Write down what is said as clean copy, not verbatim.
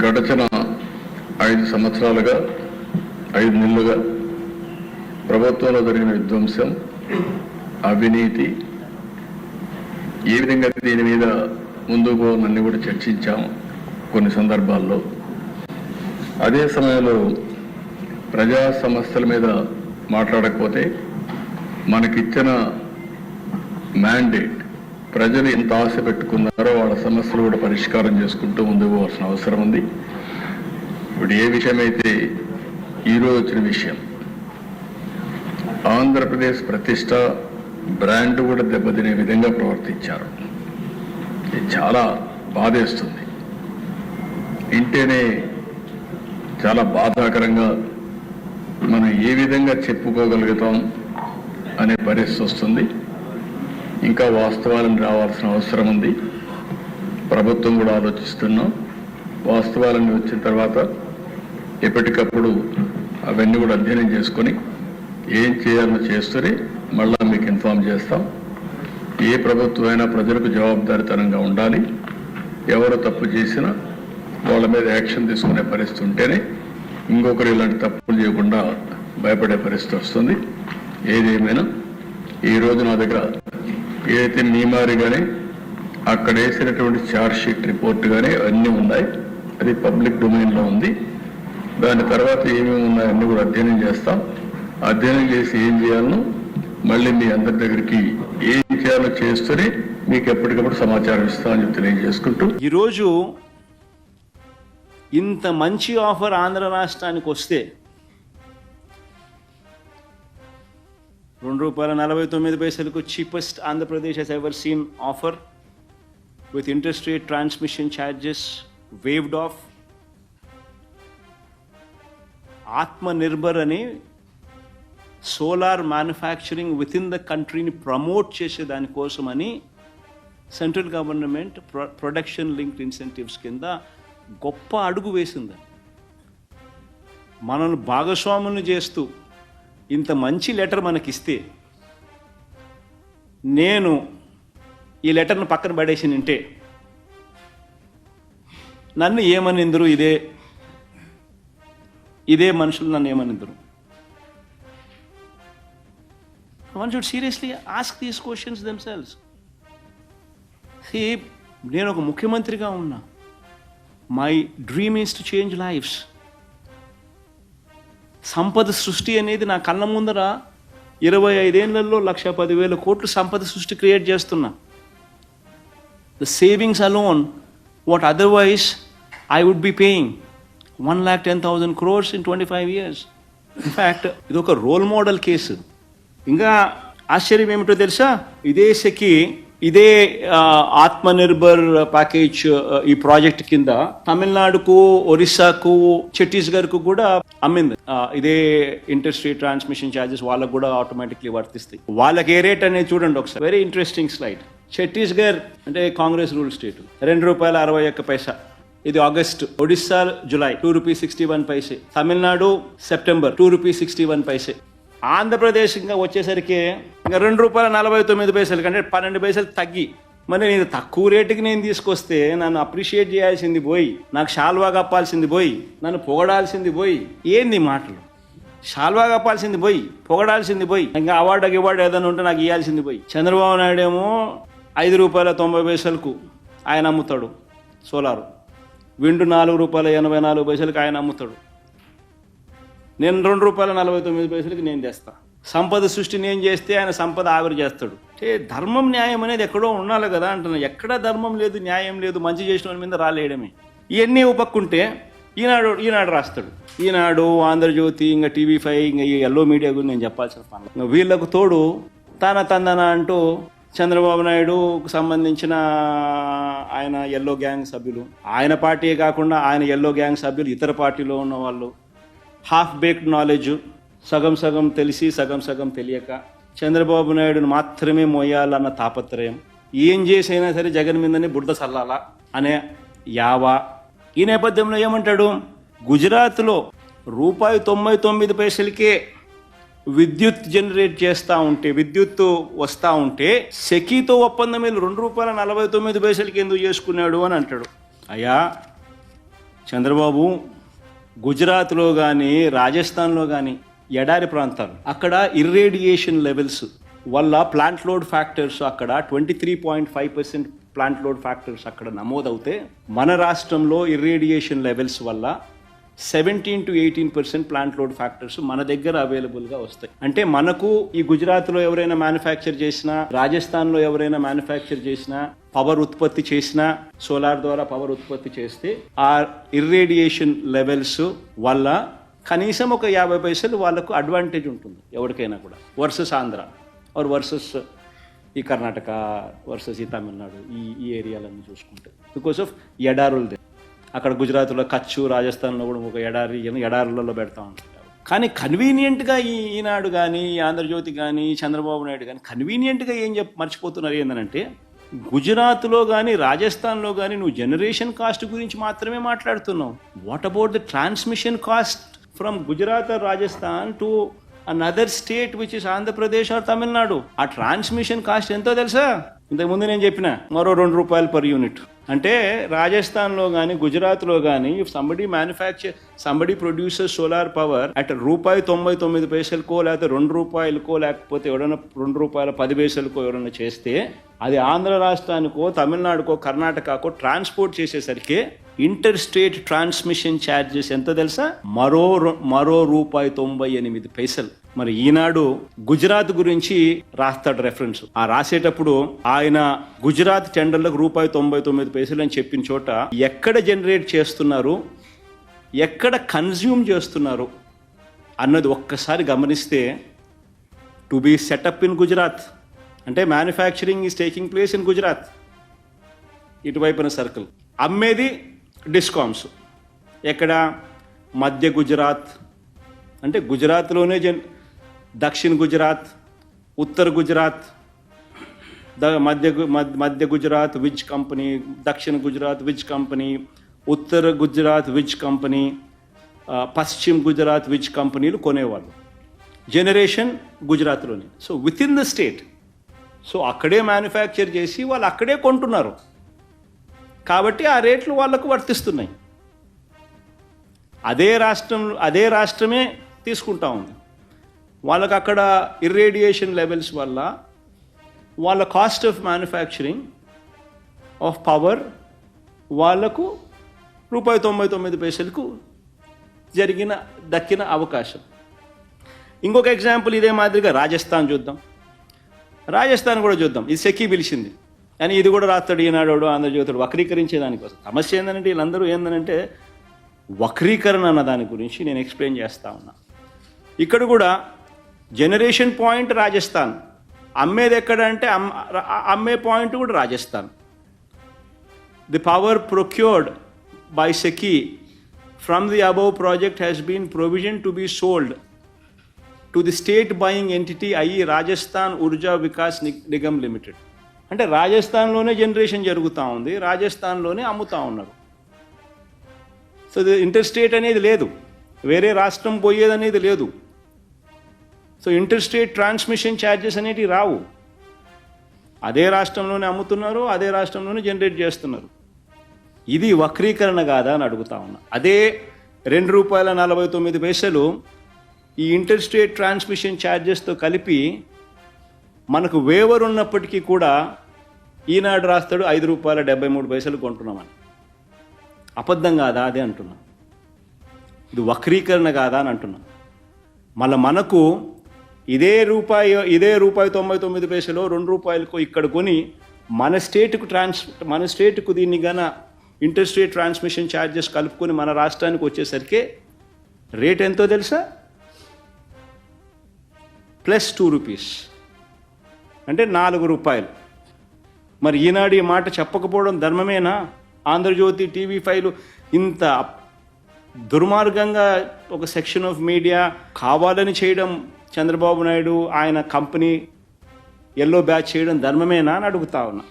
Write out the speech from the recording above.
గడచిన 5 సంవత్సరాలుగా 5 నెలలుగా ప్రభుత్వంలో జరిగిన విధ్వంసం, అవినీతి, ఏ విధంగా దీని మీద ముందుకు పోవాలని కూడా చర్చించాము కొన్ని సందర్భాల్లో. అదే సమయంలో ప్రజా సమస్యల మీద మాట్లాడకపోతే మనకిచ్చిన మ్యాండేట్ ప్రజలు ఎంత ఆశ పెట్టుకున్నారో వాళ్ళ సమస్యలు కూడా పరిష్కారం చేసుకుంటూ ముందుకు పోవాల్సిన అవసరం ఉంది. ఇప్పుడు ఏ విషయమైతే ఈరోజు వచ్చిన విషయం, ఆంధ్రప్రదేశ్ ప్రతిష్ట బ్రాండ్ కూడా దెబ్బతినే విధంగా ప్రవర్తించారు. ఇది చాలా బాధేస్తుంది. ఇంటేనే చాలా బాధాకరంగా మనం ఏ విధంగా చెప్పుకోగలుగుతాం అనే పరిస్థితి వస్తుంది. ఇంకా వాస్తవాలను రావాల్సిన అవసరం ఉంది. ప్రభుత్వం కూడా ఆలోచిస్తున్నాం. వాస్తవాలన్నీ వచ్చిన తర్వాత ఎప్పటికప్పుడు అవన్నీ కూడా అధ్యయనం చేసుకొని ఏం చేయాలో చేస్తూనే మళ్ళా మీకు ఇన్ఫార్మ్ చేస్తాం. ఏ ప్రభుత్వం అయినా ప్రజలకు జవాబుదారీతనంగా ఉండాలి. ఎవరు తప్పు చేసినా వాళ్ళ మీద యాక్షన్ తీసుకునే పరిస్థితి ఉంటేనే ఇంకొకరు ఇలాంటి తప్పులు చేయకుండా భయపడే పరిస్థితి వస్తుంది. ఏదేమైనా ఈరోజు నా దగ్గర ఏదైతే మీమారి కానీ అక్కడ వేసినటువంటి ఛార్జ్ షీట్ రిపోర్ట్ కానీ అన్నీ ఉన్నాయి. అది పబ్లిక్ డొమైన్లో ఉంది. దాని తర్వాత ఏమేమి ఉన్నాయో అన్నీ కూడా అధ్యయనం చేస్తాం. అధ్యయనం చేసి ఏం చేయాలనో మళ్ళీ మీ అందరి దగ్గరికి ఏం చేయాలో చేస్తూనే మీకు ఎప్పటికప్పుడు సమాచారం ఇస్తామని చెప్పి తెలియజేసుకుంటూ, ఈరోజు ఇంత మంచి ఆఫర్ ఆంధ్ర రాష్ట్రానికి వస్తే ₹2.49 cheapest Andhra Pradesh has ever seen offer with interest rate transmission charges waived off. Atmanirbhar అని solar manufacturing within the కంట్రీని ప్రమోట్ చేసే దానికోసమని central government production linked incentives కింద గొప్ప అడుగు వేసింది. మనల్ని భాగస్వాములను చేస్తూ ఇంత మంచి లెటర్ మనకిస్తే నేను ఈ లెటర్ను పక్కన పడేసి నింటే నన్ను ఏమనిందరు, ఇదే మనుషులు నన్ను ఏమనిందరు. One should seriously ask these questions themselves. See, నేను ఒక ముఖ్యమంత్రిగా ఉన్నా. My dream is to change lives. సంపద సృష్టి అనేది నా కళ్ళ ముందర 25 ఏళ్లలో 1,10,000 కోట్లు సంపద సృష్టి క్రియేట్ చేస్తున్నా. The savings alone, what otherwise I would be paying 1,10,000 crores in 25 years. In fact, ఇది ఒక రోల్ మోడల్ కేసు. ఇంకా ఆశ్చర్యం ఏమిటో తెలుసా, ఇదే ఆత్మనిర్భర్ ప్యాకేజ్ ఈ ప్రాజెక్ట్ కింద తమిళనాడుకు, ఒరిస్సాకు, ఛత్తీస్గఢ్కు కూడా అమ్మింది. ఇదే ఇంట్రెస్ట్ రేట్ ట్రాన్స్మిషన్ ఛార్జెస్ వాళ్ళకు కూడా ఆటోమేటిక్లీ వర్తిస్తాయి. వాళ్ళకి ఏ రేట్ అనేది చూడండి ఒకసారి. Very interesting slide. ఛత్తీస్గఢ్ అంటే కాంగ్రెస్ రూల్ స్టేట్ ₹2.61. ఇది August. Odisha July ₹2.61. Tamil Nadu September ₹2.61. Andhra Pradesh ఇంకా వచ్చేసరికి ఇంకా ₹2.49 కంటే 12 పైసలు తగ్గి, మరి నేను తక్కువ రేటుకి నేను తీసుకొస్తే నన్ను అప్రిషియేట్ చేయాల్సింది పోయి, నాకు షాల్వా కప్పాల్సింది పోయి, నన్ను పొగడాల్సింది పోయి, ఏంది మాటలు? షాల్వా కప్పాల్సింది పోయి, పొగడాల్సింది పోయి, ఇంకా అవార్డు ఏదైనా ఉంటే నాకు ఇవ్వాల్సింది పోయి. చంద్రబాబు నాయుడు ఏమో ₹5.90 ఆయన అమ్ముతాడు సోలారు. విండు ₹4.84 ఆయన అమ్ముతాడు. నేను ₹2.49 నేను చేస్తా. సంపద సృష్టి నేను చేస్తే ఆయన సంపద ఆవిరి చేస్తాడు. అంటే ధర్మం న్యాయం అనేది ఎక్కడో ఉండాలి కదా అంటున్నా. ఎక్కడ ధర్మం లేదు, న్యాయం లేదు. మంచి చేసిన వాళ్ళ మీద రాలేయడమే. ఇవన్నీ ఉపక్కుంటే ఈనాడు రాస్తాడు. ఈనాడు, ఆంధ్రజ్యోతి, ఇంకా TV5, ఇంకా ఈ ఎల్లో మీడియా గురించి నేను చెప్పాల్సిన పని. ఇంకా వీళ్ళకు తోడు తందన అంటూ చంద్రబాబు నాయుడుకు సంబంధించిన ఆయన ఎల్లో గ్యాంగ్ సభ్యులు, ఆయన పార్టీయే కాకుండా ఆయన ఎల్లో గ్యాంగ్ సభ్యులు ఇతర పార్టీలో ఉన్న వాళ్ళు, హాఫ్ బేక్డ్ నాలెడ్జ్, సగం తెలిసి సగం తెలియక చంద్రబాబు నాయుడును మాత్రమే మోయాలన్న తాపత్రయం, ఏం చేసైనా సరే జగన్ మీదనే బురద చల్లాలా అనే యావా. ఈ నేపథ్యంలో ఏమంటాడు, గుజరాత్లో ₹99 విద్యుత్ జనరేట్ చేస్తూ ఉంటే, విద్యుత్తు వస్తూ ఉంటే సెకీతో ఒప్పందం వీళ్ళు ₹2.49 ఎందుకు చేసుకున్నాడు అని అంటాడు. అయ్యా, చంద్రబాబు గుజరాత్లో కానీ రాజస్థాన్లో కానీ ఎడారి ప్రాంతాలు అక్కడ ఇర్రేడియేషన్ లెవెల్స్ వల్ల ప్లాంట్ లోడ్ ఫ్యాక్టర్స్ అక్కడ 23.5% ప్లాంట్ లోడ్ ఫ్యాక్టర్స్ అక్కడ నమోదవుతే మన రాష్ట్రంలో ఇర్రేడియేషన్ లెవెల్స్ వల్ల 17 to 18% ప్లాంట్ లోడ్ ఫ్యాక్టర్స్ మన దగ్గర అవైలబుల్గా వస్తాయి. అంటే మనకు ఈ గుజరాత్లో ఎవరైనా మ్యానుఫ్యాక్చర్ చేసినా, రాజస్థాన్లో ఎవరైనా మ్యానుఫ్యాక్చర్ చేసినా, పవర్ ఉత్పత్తి చేసినా, సోలార్ ద్వారా పవర్ ఉత్పత్తి చేస్తే ఆ ఇర్రేడియేషన్ లెవెల్స్ వల్ల కనీసం ఒక 50 పైసలు వాళ్ళకు అడ్వాంటేజ్ ఉంటుంది ఎవరికైనా కూడా, వర్సెస్ ఆంధ్ర ఆర్ వర్సెస్ ఈ కర్ణాటక వర్సెస్ ఈ తమిళనాడు ఈ ఏరియాలన్నీ చూసుకుంటే బికాస్ ఆఫ్ ఎడారులది. అక్కడ గుజరాత్లో కచ్చు, రాజస్థాన్లో కూడా ఒక ఎడారులలో పెడతా ఉంటారు. కానీ కన్వీనియంట్గా ఈనాడు కానీ, ఆంధ్రజ్యోతి కానీ, చంద్రబాబు నాయుడు కానీ కన్వీనియంట్గా మర్చిపోతున్నారు ఏంటంటే, గుజరాత్లో కానీ రాజస్థాన్లో కానీ నువ్వు జనరేషన్ కాస్ట్ గురించి మాత్రమే మాట్లాడుతున్నావు. What about the transmission cost from Gujarat or Rajasthan to another state which is Andhra Pradesh or Tamil Nadu? ఆ ట్రాన్స్మిషన్ కాస్ట్ ఎంతో తెలుసా? ఇంతకుముందు నేను చెప్పిన మరో ₹2 per unit. అంటే రాజస్థాన్లో కానీ గుజరాత్లో కానీ somebody producer solar power at ₹1.99 లేకపోతే ₹2 లేకపోతే ఎవడన్నా ₹2.10 ఎవడన్నా చేస్తే అది ఆంధ్ర రాష్ట్రానికో, తమిళనాడుకో, కర్ణాటకకో ట్రాన్స్పోర్ట్ చేసేసరికి ఇంటర్ స్టేట్ ట్రాన్స్మిషన్ ఛార్జెస్ ఎంత తెలుసా? మరో ₹1.98. మరి ఈనాడు గుజరాత్ గురించి రాస్తాడు రెఫరెన్స్. ఆ రాసేటప్పుడు ఆయన గుజరాత్ టెండర్లకు ₹1.99 అని చెప్పిన చోట ఎక్కడ జనరేట్ చేస్తున్నారు, ఎక్కడ కన్జ్యూమ్ చేస్తున్నారు అన్నది ఒక్కసారి గమనిస్తే, to be set up in Gujarat అంటే manufacturing is taking place in Gujarat, ఇటువైపున సర్కిల్, అమ్మేది డిస్కామ్స్ ఎక్కడ? మధ్య గుజరాత్ అంటే గుజరాత్లోనే దక్షిణ గుజరాత్, ఉత్తర గుజరాత్, మధ్య గుజరాత్ విజ్ కంపెనీ, దక్షిణ గుజరాత్ విజ్ కంపెనీ, ఉత్తర గుజరాత్ విజ్ కంపెనీ, పశ్చిమ గుజరాత్ విజ్ కంపెనీలు కొనేవాళ్ళు. జనరేషన్ గుజరాత్లోనే. So within the state. So అక్కడే మ్యానుఫ్యాక్చర్ చేసి వాళ్ళు అక్కడే కొంటున్నారు కాబట్టి ఆ రేట్లు వాళ్లకు వర్తిస్తున్నాయి. అదే రాష్ట్రమే తీసుకుంటా ఉంది. వాళ్ళకు అక్కడ ఇర్రేడియేషన్ లెవెల్స్ వల్ల వాళ్ళ cost of manufacturing of power వాళ్లకు ₹1.99 దక్కిన అవకాశం. ఇంకొక ఎగ్జాంపుల్ ఇదే మాదిరిగా రాజస్థాన్ చూద్దాం. రాజస్థాన్ కూడా చూద్దాం. ఇది సెకీ పిలిచింది అని ఇది కూడా రాస్తాడు ఈనాడు, ఆంధ్రజ్యోతుడు వక్రీకరించేదానికోసం. సమస్య ఏంటంటే వీళ్ళందరూ ఏంటంటే వక్రీకరణ అన్న దాని గురించి నేను ఎక్స్ప్లెయిన్ చేస్తా ఉన్నా. ఇక్కడ కూడా జనరేషన్ పాయింట్ రాజస్థాన్, అమ్మేది ఎక్కడ అంటే అమ్మే పాయింట్ కూడా Rajasthan. The power procured by SECI from the above project has been provision to be sold to the state buying entity అయ్యి రాజస్థాన్ ఊర్జా వికాస్ నిగమ్ లిమిటెడ్. అంటే రాజస్థాన్లోనే జనరేషన్ జరుగుతూ ఉంది, రాజస్థాన్లోనే అమ్ముతూ ఉన్నారు. సో ఇంటర్ స్టేట్ అనేది లేదు, వేరే రాష్ట్రం పోయేది అనేది లేదు. So inter state transmission charges అనేటివి రావు. అదే రాష్ట్రంలోనే అమ్ముతున్నారు, అదే రాష్ట్రంలోనే జనరేట్ చేస్తున్నారు. ఇది వక్రీకరణ కాదా అని అడుగుతా ఉన్నా. అదే ₹2.49 ఈ ఇంటర్ స్టేట్ ట్రాన్స్మిషన్ ఛార్జెస్తో కలిపి మనకు వేవర్ ఉన్నప్పటికీ కూడా ఈనాడు రాస్తాడు ₹5.73 కొంటున్నామని. అబద్ధం కాదా అదే అంటున్నా. ఇది వక్రీకరణ కాదా అని అంటున్నా. మళ్ళీ మనకు ఇదే ₹1.99 ₹2 ఇక్కడ కొని మన స్టేట్కు దీన్ని గన ఇంటర్ స్టేట్ ట్రాన్స్మిషన్ ఛార్జెస్ కలుపుకొని మన రాష్ట్రానికి వచ్చేసరికి రేట్ ఎంతో తెలుసా? +2 అంటే ₹4. మరి ఈనాడు ఈ మాట చెప్పకపోవడం ధర్మమేనా? ఆంధ్రజ్యోతి, TV5 ఇంత దుర్మార్గంగా ఒక సెక్షన్ ఆఫ్ మీడియా కావాలని చేయడం, చంద్రబాబు నాయుడు ఆయన కంపెనీ ఎల్లో బ్యాచ్ చేయడం ధర్మమేనా అని అడుగుతా ఉన్నా.